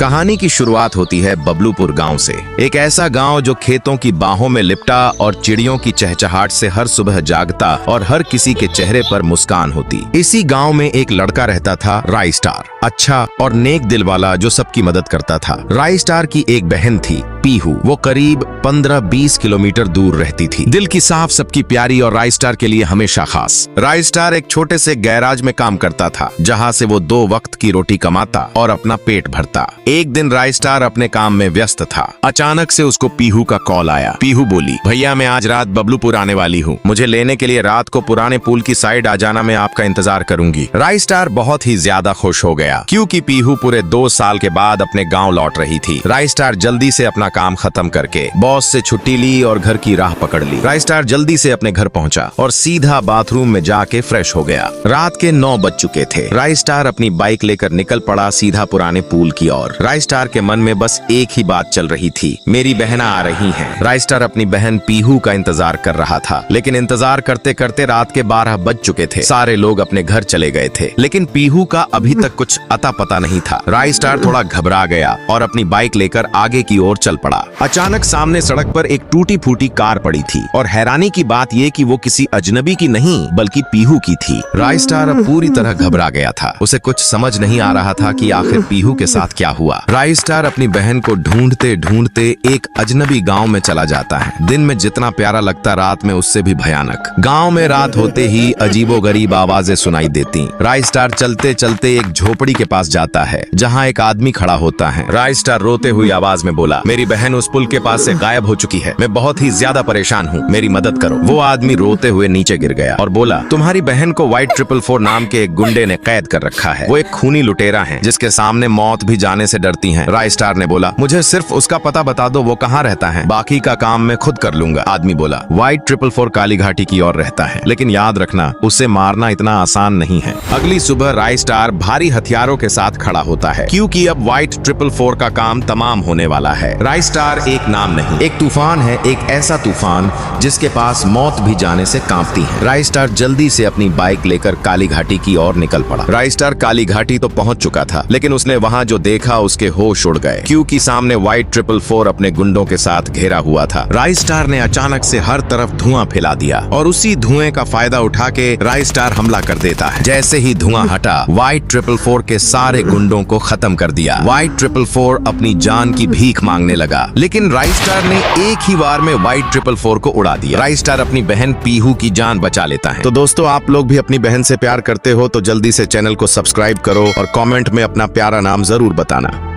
कहानी की शुरुआत होती है बबलूपुर गांव से। एक ऐसा गांव जो खेतों की बाहों में लिपटा और चिड़ियों की चहचहाट से हर सुबह जागता और हर किसी के चेहरे पर मुस्कान होती। इसी गांव में एक लड़का रहता था, राई स्टार, अच्छा और नेक दिल वाला जो सबकी मदद करता था। राई स्टार की एक बहन थी, पीहू। वो करीब 15-20 किलोमीटर दूर रहती थी। दिल की साफ, सबकी प्यारी और राई स्टार के लिए हमेशा खास। राई स्टार एक छोटे से गैराज में काम करता था, जहां से वो 2 वक्त की रोटी कमाता और अपना पेट भरता। एक दिन राई स्टार अपने काम में व्यस्त था। अचानक से उसको पीहू का कॉल आया। पीहू बोली, भैया मैं आज रात बबलूपुर आने वाली हूँ, मुझे लेने के लिए रात को पुराने पुल की साइड आ जाना, मैं आपका इंतजार करूंगी। राई स्टार बहुत ही ज्यादा खुश हो गया, क्योंकि पीहू पूरे 2 साल के बाद अपने गाँव लौट रही थी। राई स्टार जल्दी से अपना काम खत्म करके बॉस से छुट्टी ली और घर की राह पकड़ ली। राई स्टार जल्दी से अपने घर पहुंचा और सीधा बाथरूम में जाके फ्रेश हो गया। रात के 9 बज चुके थे। राई स्टार अपनी बाइक लेकर निकल पड़ा सीधा पुराने पुल की ओर। राई स्टार के मन में बस एक ही बात चल रही थी, मेरी बहना आ रही हैं। राई स्टार अपनी बहन पीहू का इंतजार कर रहा था, लेकिन इंतजार करते करते रात के 12 बज चुके थे। सारे लोग अपने घर चले गए थे, लेकिन पीहू का अभी तक कुछ अता पता नहीं था। राई स्टार थोड़ा घबरा गया और अपनी बाइक लेकर आगे की ओर चल पड़ा। अचानक सामने सड़क पर एक टूटी फूटी कार पड़ी थी और हैरानी की बात यह कि वो किसी अजनबी की नहीं बल्कि पीहू की थी। राई स्टार अब पूरी तरह घबरा गया था। उसे कुछ समझ नहीं आ रहा था कि आखिर पीहू के साथ क्या हुआ। राई स्टार अपनी बहन को ढूंढते ढूंढते एक अजनबी गांव में चला जाता है। दिन में जितना प्यारा लगता, रात में उससे भी भयानक। गांव में रात होते ही अजीबोगरीब आवाजें सुनाई देती। राई स्टार चलते चलते एक झोपड़ी के पास जाता है, जहाँ एक आदमी खड़ा होता है। राई स्टार रोते हुई आवाज में बोला, मेरी बहन उस पुल के पास से गायब हो चुकी है, मैं बहुत ही ज्यादा परेशान हूँ, मेरी मदद करो। वो आदमी रोते हुए नीचे गिर गया और बोला, तुम्हारी बहन को White 444 नाम के एक गुंडे ने कैद कर रखा है। वो एक खूनी लुटेरा है, जिसके सामने मौत भी जाने से डरती है। राई स्टार ने बोला, मुझे सिर्फ उसका पता बता दो, वो कहाँ रहता है, बाकी का काम मैं खुद कर लूंगा। आदमी बोला, White 444 काली घाटी की ओर रहता है, लेकिन याद रखना उसे मारना इतना आसान नहीं है। अगली सुबह राई स्टार भारी हथियारों के साथ खड़ा होता है, क्योंकि अब White 444 का काम तमाम होने वाला है। राई स्टार एक नाम नहीं, एक तूफान है, एक ऐसा तूफान जिसके पास मौत भी जाने से कांपती है। राई स्टार जल्दी से अपनी बाइक लेकर काली घाटी की ओर निकल पड़ा। राई स्टार काली घाटी तो पहुंच चुका था, लेकिन उसने वहां जो देखा उसके होश उड़ गए, क्योंकि सामने White 444 अपने गुंडों के साथ घेरा हुआ था। राई स्टार ने अचानक से हर तरफ धुआं फैला दिया और उसी धुएं का फायदा उठा के राई स्टार हमला कर देता है। जैसे ही धुआं हटा, White 444 के सारे गुंडों को खत्म कर दिया। White 444 अपनी जान की भीख मांगने लगा, लेकिन राई स्टार ने एक ही बार में White 444 को उड़ा दिया। राई स्टार अपनी बहन पीहू की जान बचा लेता है। तो दोस्तों, आप लोग भी अपनी बहन से प्यार करते हो तो जल्दी से चैनल को सब्सक्राइब करो और कमेंट में अपना प्यारा नाम जरूर बताना।